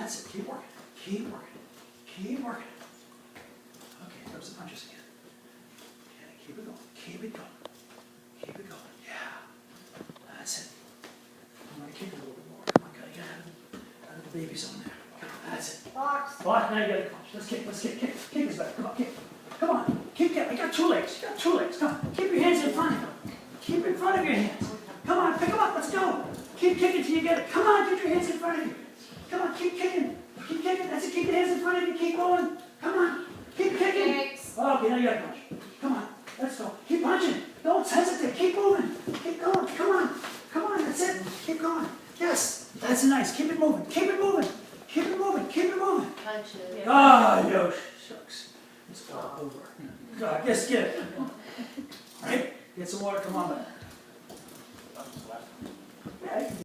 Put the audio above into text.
That's it. Keep working. Keep working. Keep working. Okay, there's the punches again. Okay, keep it going. Keep it going. Keep it going. Yeah. That's it. I'm going to kick a little bit more. Come on, gotta get out of the baby zone there. That's it. Box. Box, now you got to punch. Let's kick. Let's kick. Kick. Kick is better. Come on, kick. Come on. Keep getting. I got two legs. You got two legs. Come on. Keep your hands in front of you. Keep in front of your hands. Come on, pick them up. Let's go. Keep kicking till you get it. Come on, get your hands in front of you. Come on, keep kicking. Keep kicking. That's it. Keep your hands in front of you. Keep going. Come on. Keep kicking. Thanks. Okay, now you got to punch. Come on. Let's go. Keep punching. Don't hesitate. Keep moving. Keep going. Come on. Come on. That's it. Keep going. Yes. That's nice. Keep it moving. Keep it moving. Keep it moving. Keep it moving. Punches. Ah, yo, shucks. It's all over. God, yes, get it. All right? Get some water. Come on back. Yeah,